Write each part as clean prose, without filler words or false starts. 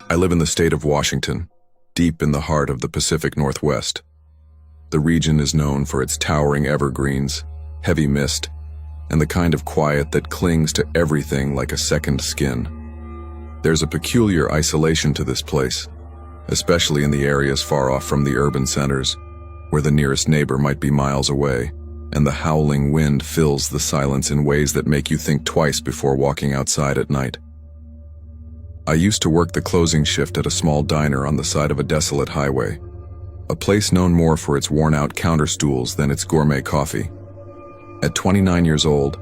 I live in the state of Washington, deep in the heart of the Pacific Northwest. The region is known for its towering evergreens, heavy mist, and the kind of quiet that clings to everything like a second skin. There's a peculiar isolation to this place, especially in the areas far off from the urban centers, where the nearest neighbor might be miles away, and the howling wind fills the silence in ways that make you think twice before walking outside at night. I used to work the closing shift at a small diner on the side of a desolate highway, a place known more for its worn-out counter stools than its gourmet coffee. At 29 years old,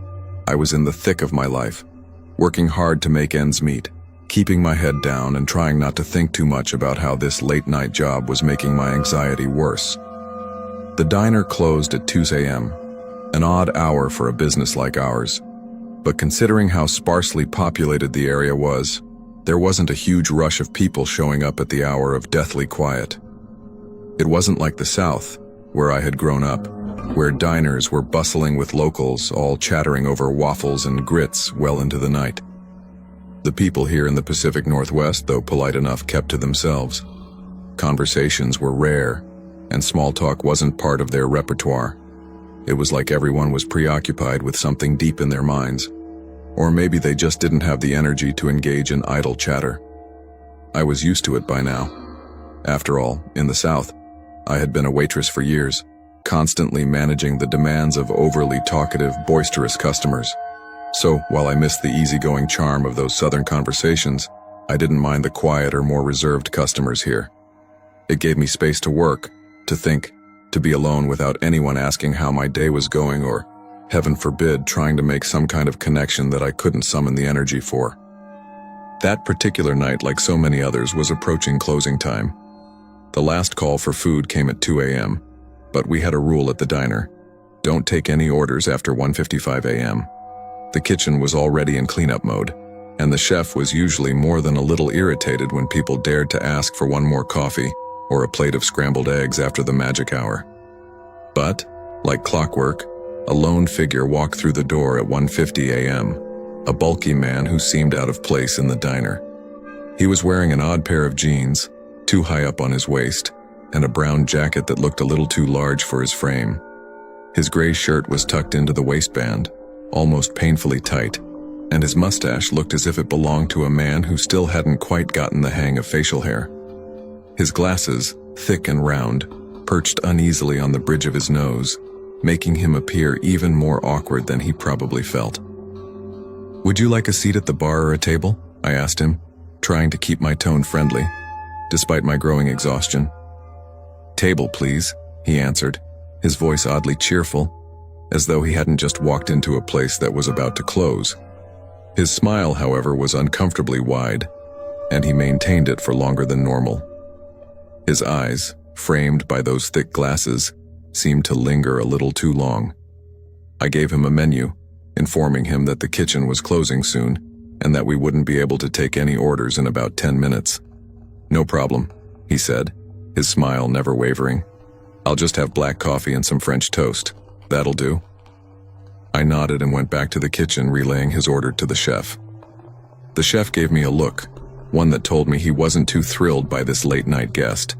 I was in the thick of my life, working hard to make ends meet, keeping my head down and trying not to think too much about how this late-night job was making my anxiety worse. The diner closed at 2 a.m., an odd hour for a business like ours, but considering how sparsely populated the area was, there wasn't a huge rush of people showing up at the hour of deathly quiet. It wasn't like the South, where I had grown up, where diners were bustling with locals, all chattering over waffles and grits well into the night. The people here in the Pacific Northwest, though polite enough, kept to themselves. Conversations were rare, and small talk wasn't part of their repertoire. It was like everyone was preoccupied with something deep in their minds. Or maybe they just didn't have the energy to engage in idle chatter. I was used to it by now. After all, in the South, I had been a waitress for years, constantly managing the demands of overly talkative, boisterous customers. So, while I missed the easygoing charm of those Southern conversations, I didn't mind the quieter, more reserved customers here. It gave me space to work, to think, to be alone without anyone asking how my day was going or, heaven forbid, trying to make some kind of connection that I couldn't summon the energy for. That particular night, like so many others, was approaching closing time. The last call for food came at 2 a.m., but we had a rule at the diner: don't take any orders after 1:55 a.m. The kitchen was already in cleanup mode, and the chef was usually more than a little irritated when people dared to ask for one more coffee or a plate of scrambled eggs after the magic hour. But, like clockwork, a lone figure walked through the door at 1:50 a.m., a bulky man who seemed out of place in the diner. He was wearing an odd pair of jeans, too high up on his waist, and a brown jacket that looked a little too large for his frame. His gray shirt was tucked into the waistband, almost painfully tight, and his mustache looked as if it belonged to a man who still hadn't quite gotten the hang of facial hair. His glasses, thick and round, perched uneasily on the bridge of his nose, making him appear even more awkward than he probably felt. "Would you like a seat at the bar or a table?" I asked him, trying to keep my tone friendly, despite my growing exhaustion. "Table, please," he answered, his voice oddly cheerful, as though he hadn't just walked into a place that was about to close. His smile, however, was uncomfortably wide, and he maintained it for longer than normal. His eyes, framed by those thick glasses, seemed to linger a little too long. I gave him a menu, informing him that the kitchen was closing soon, and that we wouldn't be able to take any orders in about 10 minutes. "No problem," he said, his smile never wavering. "I'll just have black coffee and some French toast. That'll do." I nodded and went back to the kitchen, relaying his order to the chef. The chef gave me a look, one that told me he wasn't too thrilled by this late-night guest.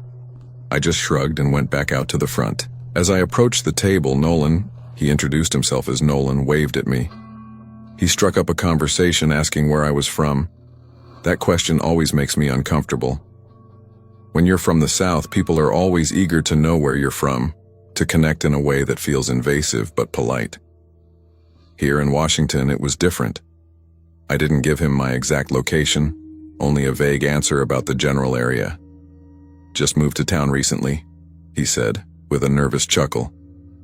I just shrugged and went back out to the front. As I approached the table, Nolan, he introduced himself as Nolan, waved at me. He struck up a conversation asking where I was from. That question always makes me uncomfortable. When you're from the South, people are always eager to know where you're from, to connect in a way that feels invasive but polite. Here in Washington, it was different. I didn't give him my exact location, only a vague answer about the general area. "Just moved to town recently," he said, with a nervous chuckle,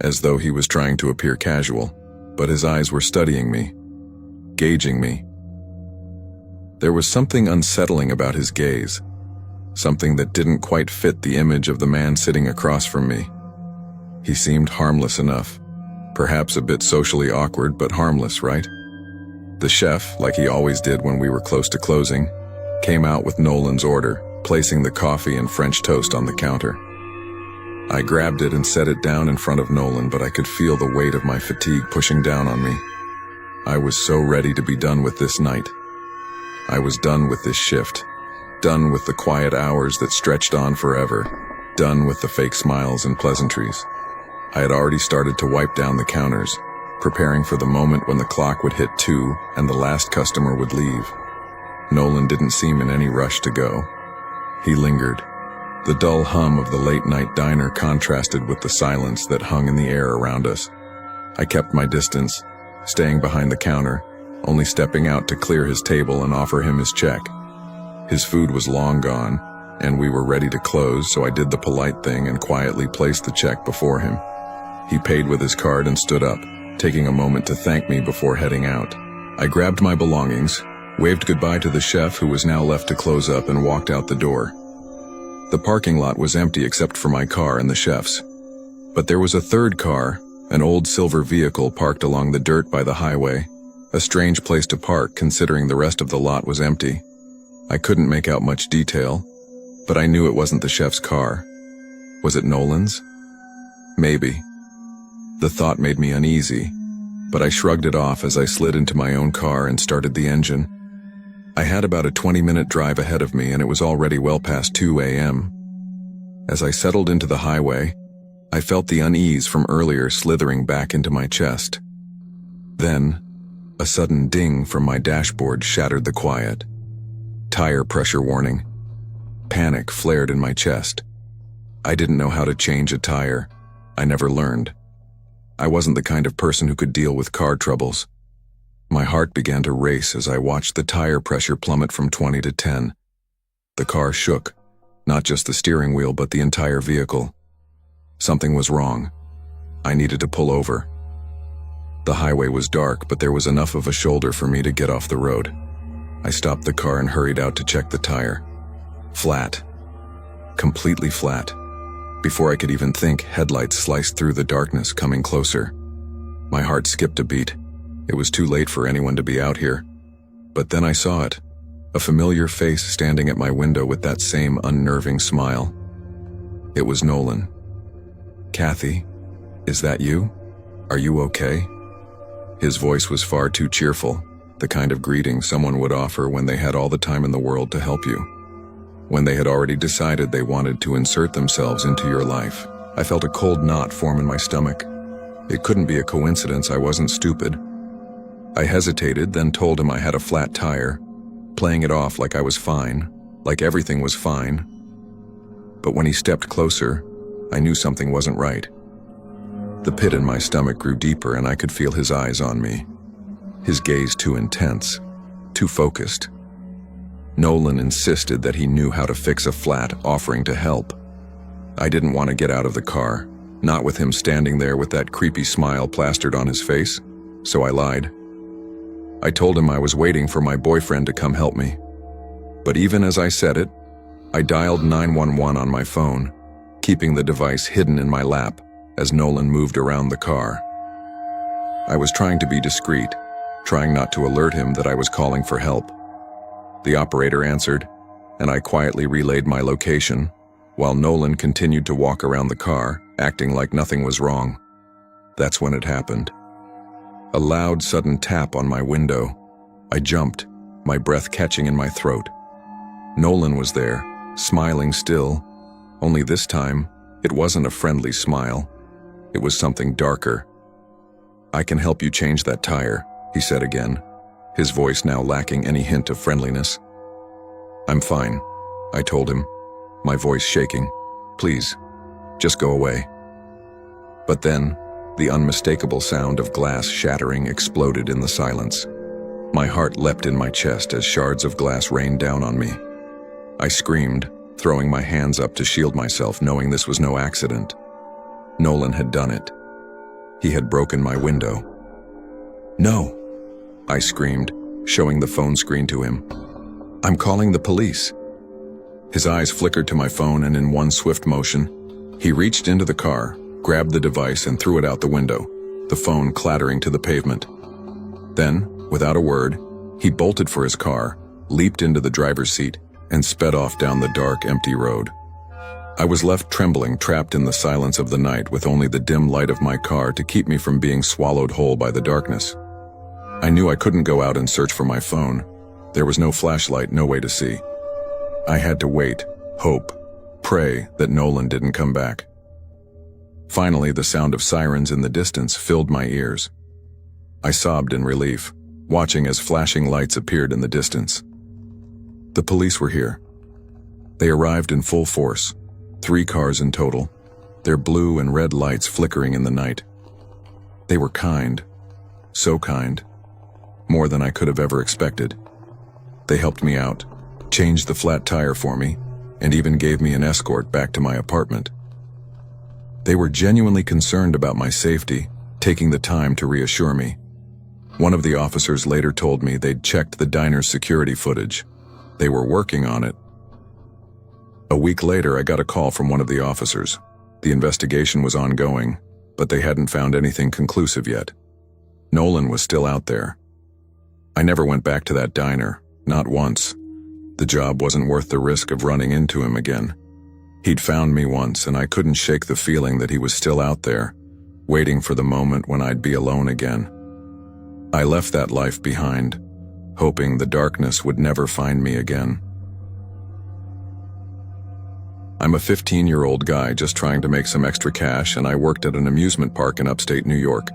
as though he was trying to appear casual, but his eyes were studying me, gauging me. There was something unsettling about his gaze, something that didn't quite fit the image of the man sitting across from me. He seemed harmless enough, perhaps a bit socially awkward, but harmless, right? The chef, like he always did when we were close to closing, came out with Nolan's order, placing the coffee and French toast on the counter. I grabbed it and set it down in front of Nolan, but I could feel the weight of my fatigue pushing down on me. I was so ready to be done with this night. I was done with this shift, Done with the quiet hours that stretched on forever. Done with the fake smiles and pleasantries. I had already started to wipe down the counters, preparing for the moment when the clock would hit 2 and the last customer would leave. Nolan didn't seem in any rush to go. He lingered. The dull hum of the late-night diner contrasted with the silence that hung in the air around us. I kept my distance, staying behind the counter, only stepping out to clear his table and offer him his check. His food was long gone, and we were ready to close, so I did the polite thing and quietly placed the check before him. He paid with his card and stood up, taking a moment to thank me before heading out. I grabbed my belongings, waved goodbye to the chef who was now left to close up, and walked out the door. The parking lot was empty except for my car and the chef's. But there was a third car, an old silver vehicle parked along the dirt by the highway, a strange place to park considering the rest of the lot was empty. I couldn't make out much detail, but I knew it wasn't the chef's car. Was it Nolan's? Maybe. The thought made me uneasy, but I shrugged it off as I slid into my own car and started the engine. I had about a 20-minute drive ahead of me and it was already well past 2 a.m. As I settled into the highway, I felt the unease from earlier slithering back into my chest. Then, a sudden ding from my dashboard shattered the quiet. Tire pressure warning. Panic flared in my chest. I didn't know how to change a tire. I never learned. I wasn't the kind of person who could deal with car troubles. My heart began to race as I watched the tire pressure plummet from 20 to 10. The car shook, not just the steering wheel but the entire vehicle. Something was wrong. I needed to pull over. The highway was dark, but there was enough of a shoulder for me to get off the road. I stopped the car and hurried out to check the tire. Flat. Completely flat. Before I could even think, headlights sliced through the darkness, coming closer. My heart skipped a beat. It was too late for anyone to be out here. But then I saw it. A familiar face standing at my window with that same unnerving smile. It was Nolan. "Kathy, is that you? Are you okay?" His voice was far too cheerful, the kind of greeting someone would offer when they had all the time in the world to help you. When they had already decided they wanted to insert themselves into your life. I felt a cold knot form in my stomach. It couldn't be a coincidence I wasn't stupid. I hesitated, then told him I had a flat tire, playing it off like I was fine, like everything was fine. But when he stepped closer, I knew something wasn't right. The pit in my stomach grew deeper and I could feel his eyes on me. His gaze too intense, too focused. Nolan insisted that he knew how to fix a flat, offering to help. I didn't want to get out of the car, not with him standing there with that creepy smile plastered on his face, so I lied. I told him I was waiting for my boyfriend to come help me. But even as I said it, I dialed 911 on my phone, keeping the device hidden in my lap as Nolan moved around the car. I was trying to be discreet, trying not to alert him that I was calling for help. The operator answered, and I quietly relayed my location, while Nolan continued to walk around the car, acting like nothing was wrong. That's when it happened. A loud, sudden tap on my window. I jumped, my breath catching in my throat. Nolan was there, smiling still, only this time, it wasn't a friendly smile. It was something darker. "I can help you change that tire," he said again, his voice now lacking any hint of friendliness. "I'm fine," I told him, my voice shaking. "Please, just go away." But then, the unmistakable sound of glass shattering exploded in the silence. My heart leapt in my chest as shards of glass rained down on me. I screamed, throwing my hands up to shield myself, knowing this was no accident. Nolan had done it. He had broken my window. "No!" I screamed, showing the phone screen to him. "I'm calling the police." His eyes flickered to my phone, and in one swift motion, he reached into the car, grabbed the device and threw it out the window, the phone clattering to the pavement. Then, without a word, he bolted for his car, leaped into the driver's seat, and sped off down the dark, empty road. I was left trembling, trapped in the silence of the night with only the dim light of my car to keep me from being swallowed whole by the darkness. I knew I couldn't go out and search for my phone. There was no flashlight, no way to see. I had to wait, hope, pray that Nolan didn't come back. Finally, the sound of sirens in the distance filled my ears. I sobbed in relief, watching as flashing lights appeared in the distance. The police were here. They arrived in full force, 3 cars in total, their blue and red lights flickering in the night. They were kind, so kind, more than I could have ever expected. They helped me out, changed the flat tire for me, and even gave me an escort back to my apartment. They were genuinely concerned about my safety, taking the time to reassure me. One of the officers later told me they'd checked the diner's security footage. They were working on it. A week later, I got a call from one of the officers. The investigation was ongoing, but they hadn't found anything conclusive yet. Nolan was still out there. I never went back to that diner, not once. The job wasn't worth the risk of running into him again. He'd found me once, and I couldn't shake the feeling that he was still out there, waiting for the moment when I'd be alone again. I left that life behind, hoping the darkness would never find me again. I'm a 15-year-old guy just trying to make some extra cash, and I worked at an amusement park in upstate New York.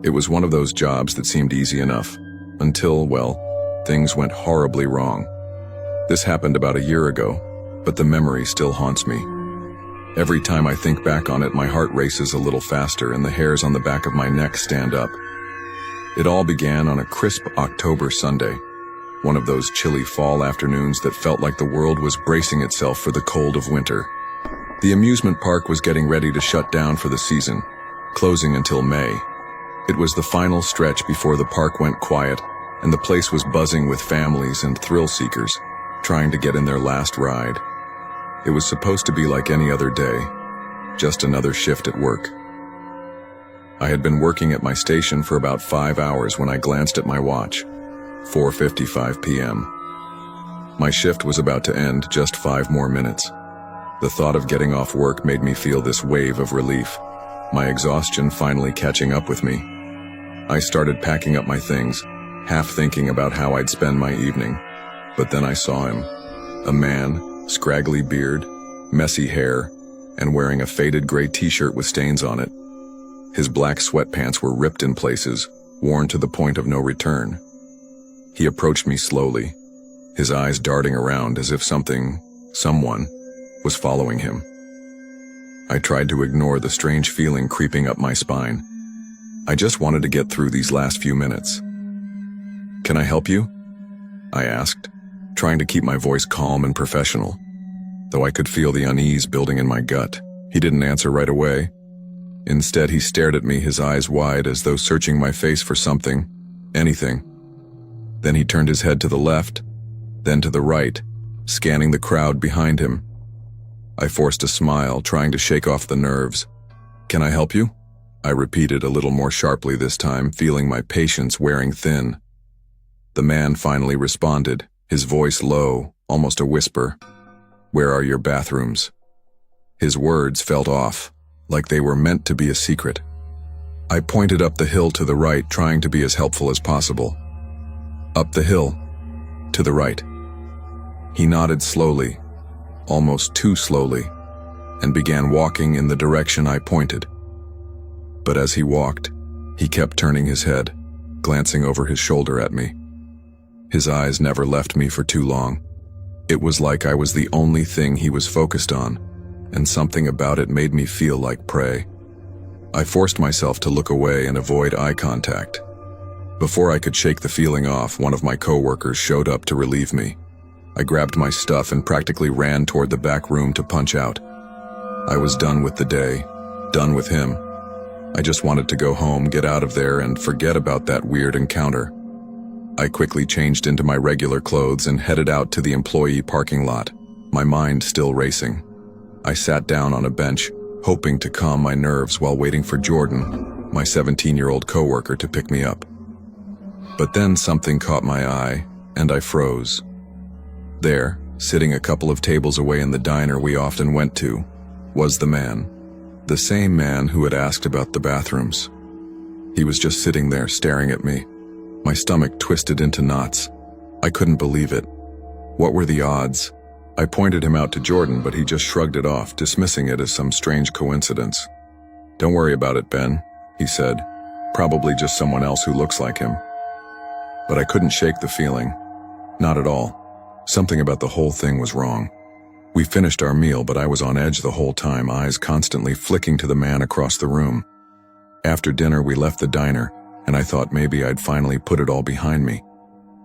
It was one of those jobs that seemed easy enough, until, well, things went horribly wrong. This happened about a year ago, but the memory still haunts me. Every time I think back on it, my heart races a little faster and the hairs on the back of my neck stand up. It all began on a crisp October Sunday, one of those chilly fall afternoons that felt like the world was bracing itself for the cold of winter. The amusement park was getting ready to shut down for the season, closing until May. It was the final stretch before the park went quiet, and the place was buzzing with families and thrill seekers, trying to get in their last ride. It was supposed to be like any other day, just another shift at work. I had been working at my station for about 5 hours when I glanced at my watch, 4:55 p.m. My shift was about to end, just 5 more minutes. The thought of getting off work made me feel this wave of relief, my exhaustion finally catching up with me. I started packing up my things, half thinking about how I'd spend my evening. But then I saw him, a man, scraggly beard, messy hair, and wearing a faded gray t-shirt with stains on it. His black sweatpants were ripped in places, worn to the point of no return. He approached me slowly, his eyes darting around as if someone, was following him. I tried to ignore the strange feeling creeping up my spine. I just wanted to get through these last few minutes. "Can I help you?" I asked, trying to keep my voice calm and professional, though I could feel the unease building in my gut. He didn't answer right away. Instead, he stared at me, his eyes wide as though searching my face for something, anything. Then he turned his head to the left, then to the right, scanning the crowd behind him. I forced a smile, trying to shake off the nerves. "Can I help you?" I repeated a little more sharply this time, feeling my patience wearing thin. The man finally responded, his voice low, almost a whisper. "Where are your bathrooms?" His words felt off, like they were meant to be a secret. I pointed up the hill to the right, trying to be as helpful as possible. "Up the hill, to the right." He nodded slowly, almost too slowly, and began walking in the direction I pointed. But as he walked, he kept turning his head, glancing over his shoulder at me. His eyes never left me for too long. It was like I was the only thing he was focused on, and something about it made me feel like prey. I forced myself to look away and avoid eye contact. Before I could shake the feeling off, one of my coworkers showed up to relieve me. I grabbed my stuff and practically ran toward the back room to punch out. I was done with the day, done with him. I just wanted to go home, get out of there, and forget about that weird encounter. I quickly changed into my regular clothes and headed out to the employee parking lot, my mind still racing. I sat down on a bench, hoping to calm my nerves while waiting for Jordan, my 17-year-old coworker, to pick me up. But then something caught my eye, and I froze. There, sitting a couple of tables away in the diner we often went to, was the man. The same man who had asked about the bathrooms. He was just sitting there staring at me. My stomach twisted into knots. I couldn't believe it. What were the odds? I pointed him out to Jordan, but he just shrugged it off, dismissing it as some strange coincidence. "Don't worry about it, Ben," he said. "Probably just someone else who looks like him." But I couldn't shake the feeling. Not at all. Something about the whole thing was wrong. We finished our meal, but I was on edge the whole time, eyes constantly flicking to the man across the room. After dinner, we left the diner, and I thought maybe I'd finally put it all behind me.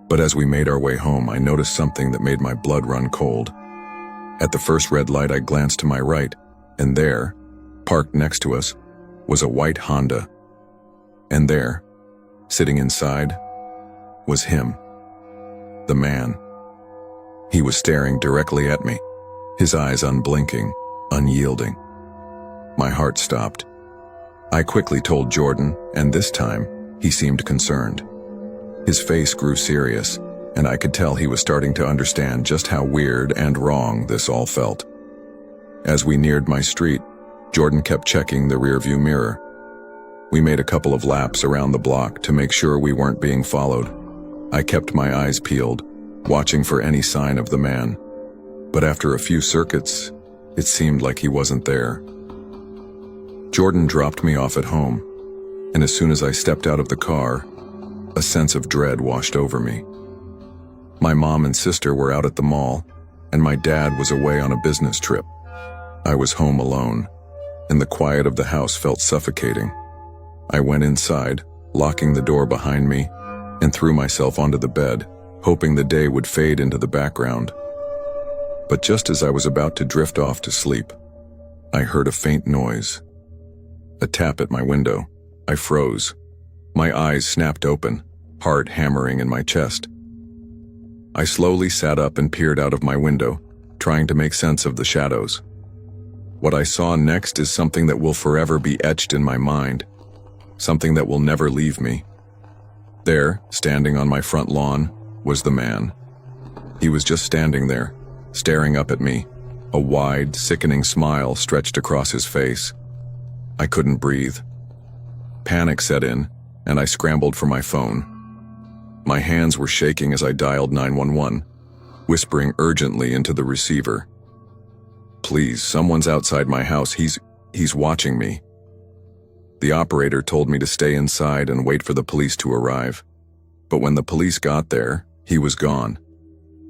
But as we made our way home, I noticed something that made my blood run cold. At the first red light, I glanced to my right, and there, parked next to us, was a white Honda. And there, sitting inside, was him. The man. He was staring directly at me, his eyes unblinking, unyielding. My heart stopped. I quickly told Jordan, and this time, he seemed concerned. His face grew serious, and I could tell he was starting to understand just how weird and wrong this all felt. As we neared my street, Jordan kept checking the rearview mirror. We made a couple of laps around the block to make sure we weren't being followed. I kept my eyes peeled, watching for any sign of the man. But after a few circuits, it seemed like he wasn't there. Jordan dropped me off at home, and as soon as I stepped out of the car, a sense of dread washed over me. My mom and sister were out at the mall, and my dad was away on a business trip. I was home alone, and the quiet of the house felt suffocating. I went inside, locking the door behind me, and threw myself onto the bed, hoping the day would fade into the background. But just as I was about to drift off to sleep, I heard a faint noise. A tap at my window. I froze. My eyes snapped open, heart hammering in my chest. I slowly sat up and peered out of my window, trying to make sense of the shadows. What I saw next is something that will forever be etched in my mind, something that will never leave me. There, standing on my front lawn, was the man. He was just standing there, staring up at me, a wide, sickening smile stretched across his face. I couldn't breathe. Panic set in, and I scrambled for my phone. My hands were shaking as I dialed 911, whispering urgently into the receiver. "Please, someone's outside my house. He's watching me." The operator told me to stay inside and wait for the police to arrive. But when the police got there, he was gone,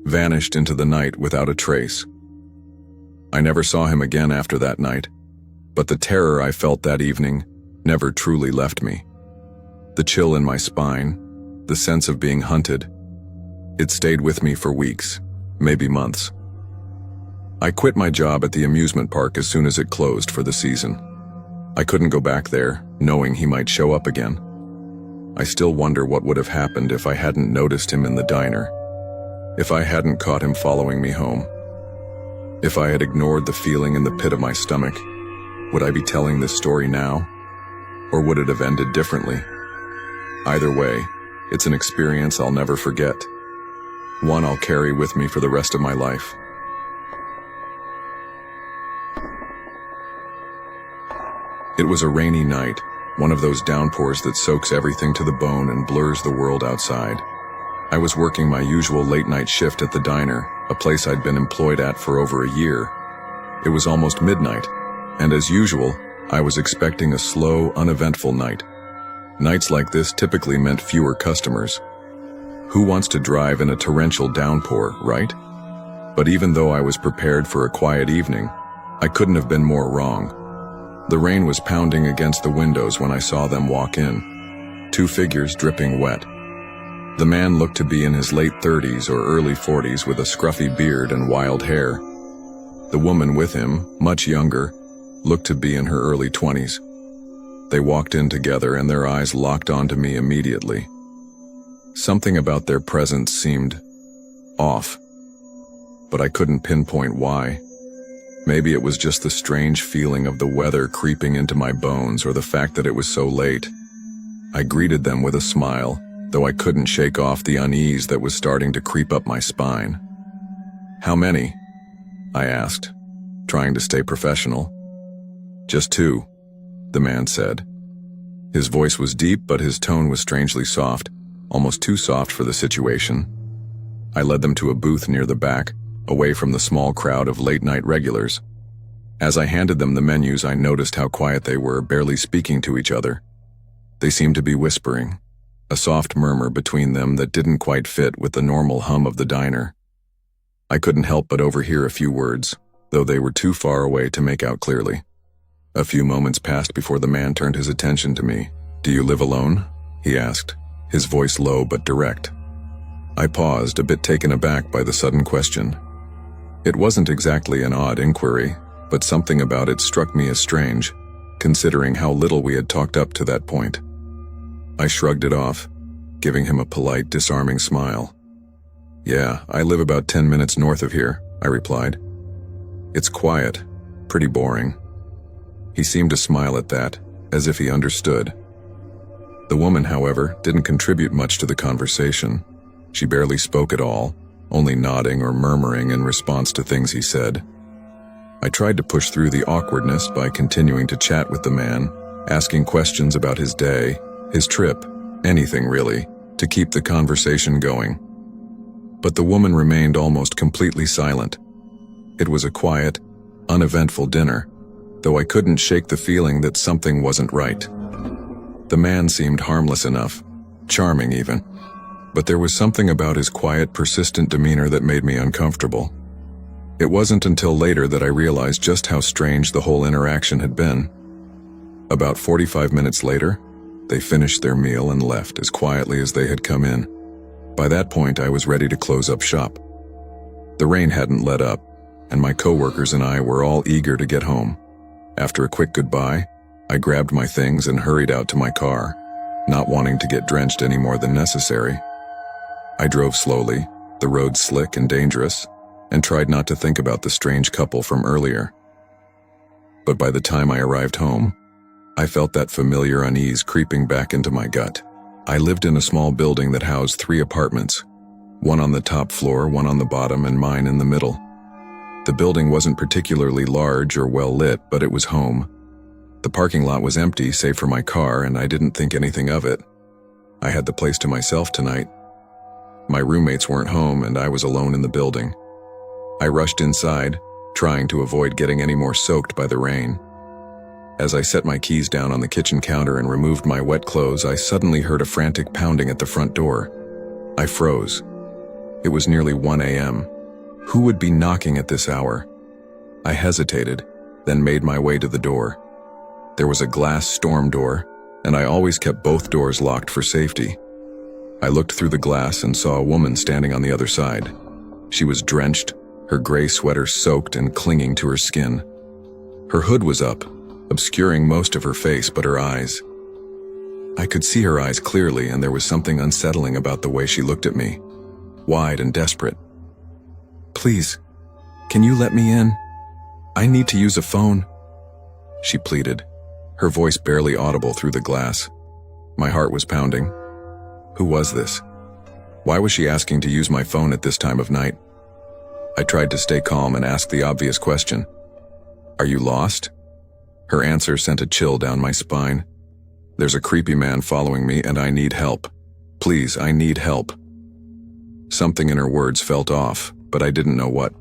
vanished into the night without a trace. I never saw him again after that night, but the terror I felt that evening never truly left me. The chill in my spine, the sense of being hunted, it stayed with me for weeks, maybe months. I quit my job at the amusement park as soon as it closed for the season. I couldn't go back there, knowing he might show up again. I still wonder what would have happened if I hadn't noticed him in the diner, if I hadn't caught him following me home. If I had ignored the feeling in the pit of my stomach, would I be telling this story now? Or would it have ended differently? Either way, it's an experience I'll never forget. One I'll carry with me for the rest of my life. It was a rainy night, one of those downpours that soaks everything to the bone and blurs the world outside. I was working my usual late-night shift at the diner, a place I'd been employed at for over a year. It was almost midnight, and as usual, I was expecting a slow, uneventful night. Nights like this typically meant fewer customers. Who wants to drive in a torrential downpour, right? But even though I was prepared for a quiet evening, I couldn't have been more wrong. The rain was pounding against the windows when I saw them walk in, two figures dripping wet. The man looked to be in his late 30s or early 40s with a scruffy beard and wild hair. The woman with him, much younger, looked to be in her early 20s. They walked in together and their eyes locked onto me immediately. Something about their presence seemed off, but I couldn't pinpoint why. Maybe it was just the strange feeling of the weather creeping into my bones or the fact that it was so late. I greeted them with a smile, though I couldn't shake off the unease that was starting to creep up my spine. "How many?" I asked, trying to stay professional. "Just two," the man said. His voice was deep, but his tone was strangely soft, almost too soft for the situation. I led them to a booth near the back, away from the small crowd of late-night regulars. As I handed them the menus, I noticed how quiet they were, barely speaking to each other. They seemed to be whispering, a soft murmur between them that didn't quite fit with the normal hum of the diner. I couldn't help but overhear a few words, though they were too far away to make out clearly. A few moments passed before the man turned his attention to me. "Do you live alone?" he asked, his voice low but direct. I paused, a bit taken aback by the sudden question. It wasn't exactly an odd inquiry, but something about it struck me as strange, considering how little we had talked up to that point. I shrugged it off, giving him a polite, disarming smile. "Yeah, I live about 10 minutes north of here," I replied. "It's quiet, pretty boring." He seemed to smile at that, as if he understood. The woman, however, didn't contribute much to the conversation. She barely spoke at all, only nodding or murmuring in response to things he said. I tried to push through the awkwardness by continuing to chat with the man, asking questions about his day, his trip, anything really, to keep the conversation going. But the woman remained almost completely silent. It was a quiet, uneventful dinner, though I couldn't shake the feeling that something wasn't right. The man seemed harmless enough, charming even, but there was something about his quiet, persistent demeanor that made me uncomfortable. It wasn't until later that I realized just how strange the whole interaction had been. About 45 minutes later, they finished their meal and left as quietly as they had come in. By that point, I was ready to close up shop. The rain hadn't let up, and my coworkers and I were all eager to get home. After a quick goodbye, I grabbed my things and hurried out to my car, not wanting to get drenched any more than necessary. I drove slowly, the road slick and dangerous, and tried not to think about the strange couple from earlier. But by the time I arrived home, I felt that familiar unease creeping back into my gut. I lived in a small building that housed 3 apartments, one on the top floor, one on the bottom, and mine in the middle. The building wasn't particularly large or well lit, but it was home. The parking lot was empty save for my car, and I didn't think anything of it. I had the place to myself tonight. My roommates weren't home, and I was alone in the building. I rushed inside, trying to avoid getting any more soaked by the rain. As I set my keys down on the kitchen counter and removed my wet clothes, I suddenly heard a frantic pounding at the front door. I froze. It was nearly 1 a.m. Who would be knocking at this hour? I hesitated, then made my way to the door. There was a glass storm door, and I always kept both doors locked for safety. I looked through the glass and saw a woman standing on the other side. She was drenched, her gray sweater soaked and clinging to her skin. Her hood was up, obscuring most of her face but her eyes. I could see her eyes clearly, and there was something unsettling about the way she looked at me, wide and desperate. "Please, can you let me in? I need to use a phone," she pleaded, her voice barely audible through the glass. My heart was pounding. Who was this? Why was she asking to use my phone at this time of night? I tried to stay calm and ask the obvious question. "Are you lost?" Her answer sent a chill down my spine. "There's a creepy man following me and I need help. Please, I need help." Something in her words felt off, but I didn't know what.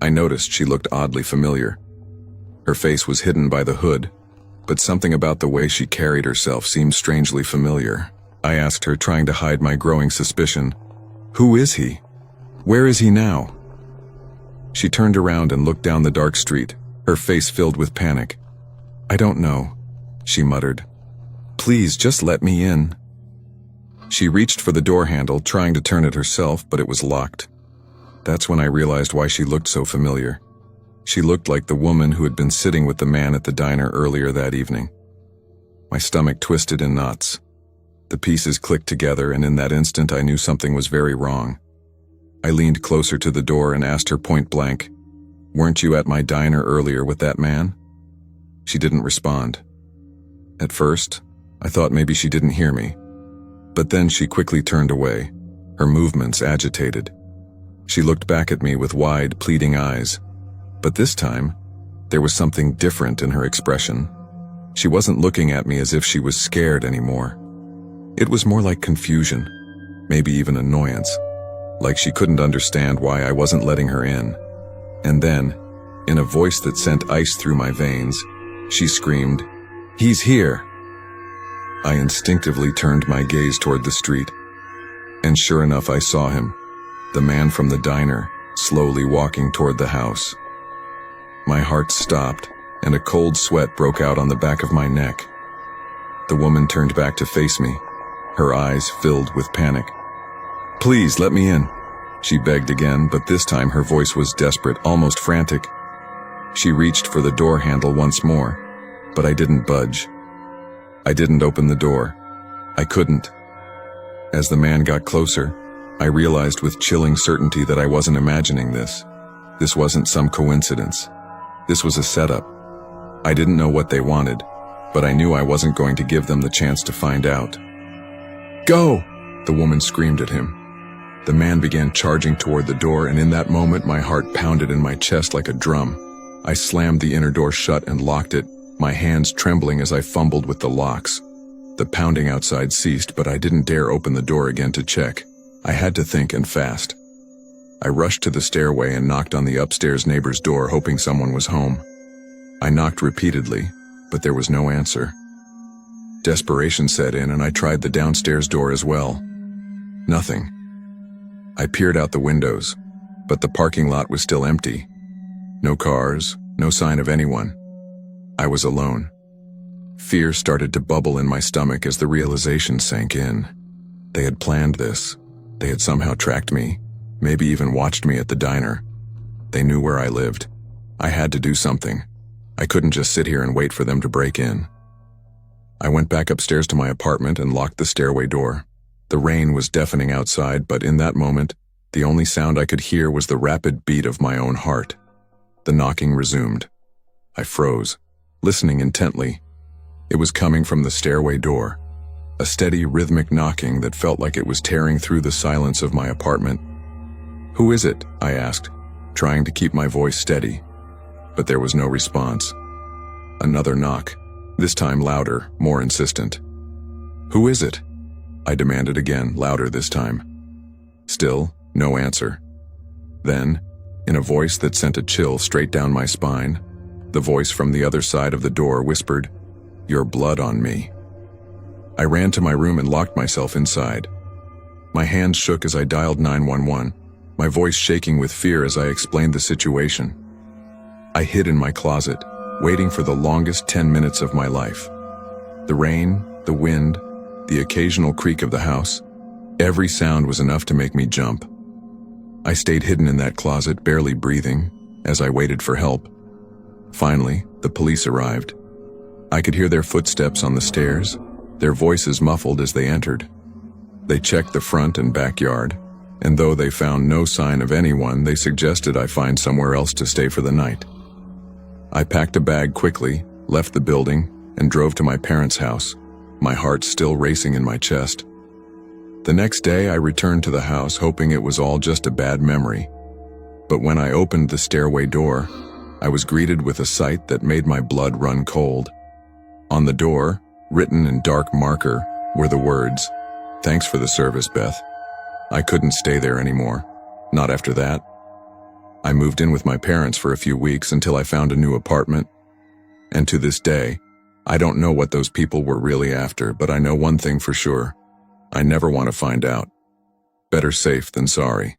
I noticed she looked oddly familiar. Her face was hidden by the hood, but something about the way she carried herself seemed strangely familiar. I asked her, trying to hide my growing suspicion, "Who is he? Where is he now?" She turned around and looked down the dark street, her face filled with panic. "I don't know," she muttered. "Please, just let me in." She reached for the door handle, trying to turn it herself, but it was locked. That's when I realized why she looked so familiar. She looked like the woman who had been sitting with the man at the diner earlier that evening. My stomach twisted in knots. The pieces clicked together, and in that instant I knew something was very wrong. I leaned closer to the door and asked her point blank, "Weren't you at my diner earlier with that man?" She didn't respond. At first, I thought maybe she didn't hear me. But then she quickly turned away, her movements agitated. She looked back at me with wide, pleading eyes. But this time, there was something different in her expression. She wasn't looking at me as if she was scared anymore. It was more like confusion, maybe even annoyance. like she couldn't understand why I wasn't letting her in. And then, in a voice that sent ice through my veins, she screamed, "He's here!" I instinctively turned my gaze toward the street, and sure enough I saw him, the man from the diner, slowly walking toward the house. My heart stopped, and a cold sweat broke out on the back of my neck. The woman turned back to face me, her eyes filled with panic. "Please, let me in," she begged again, but this time her voice was desperate, almost frantic. She reached for the door handle once more, but I didn't budge. I didn't open the door. I couldn't. As the man got closer, I realized with chilling certainty that I wasn't imagining this. This wasn't some coincidence. This was a setup. I didn't know what they wanted, but I knew I wasn't going to give them the chance to find out. "Go!" the woman screamed at him. The man began charging toward the door, and in that moment my heart pounded in my chest like a drum. I slammed the inner door shut and locked it, my hands trembling as I fumbled with the locks. The pounding outside ceased, but I didn't dare open the door again to check. I had to think, and fast. I rushed to the stairway and knocked on the upstairs neighbor's door, hoping someone was home. I knocked repeatedly, but there was no answer. Desperation set in, and I tried the downstairs door as well. Nothing. I peered out the windows, but the parking lot was still empty. No cars, no sign of anyone. I was alone. Fear started to bubble in my stomach as the realization sank in. They had planned this. They had somehow tracked me, maybe even watched me at the diner. They knew where I lived. I had to do something. I couldn't just sit here and wait for them to break in. I went back upstairs to my apartment and locked the stairway door. The rain was deafening outside, but in that moment, the only sound I could hear was the rapid beat of my own heart. The knocking resumed. I froze, listening intently. It was coming from the stairway door, a steady, rhythmic knocking that felt like it was tearing through the silence of my apartment. "Who is it?" I asked, trying to keep my voice steady. But there was no response. Another knock, this time louder, more insistent. "Who is it?" I demanded again, louder this time. Still, no answer. Then, in a voice that sent a chill straight down my spine, the voice from the other side of the door whispered, "Your blood on me." I ran to my room and locked myself inside. My hands shook as I dialed 911, my voice shaking with fear as I explained the situation. I hid in my closet, waiting for the longest 10 minutes of my life. The rain, the wind, the occasional creak of the house, every sound was enough to make me jump. I stayed hidden in that closet, barely breathing, as I waited for help. Finally, the police arrived. I could hear their footsteps on the stairs, their voices muffled as they entered. They checked the front and backyard, and though they found no sign of anyone, they suggested I find somewhere else to stay for the night. I packed a bag quickly, left the building, and drove to my parents' house, my heart still racing in my chest. The next day, I returned to the house, hoping it was all just a bad memory. But when I opened the stairway door, I was greeted with a sight that made my blood run cold. On the door, written in dark marker, were the words, "Thanks for the service, Beth." I couldn't stay there anymore. Not after that. I moved in with my parents for a few weeks until I found a new apartment. And to this day, I don't know what those people were really after, but I know one thing for sure. I never want to find out. Better safe than sorry.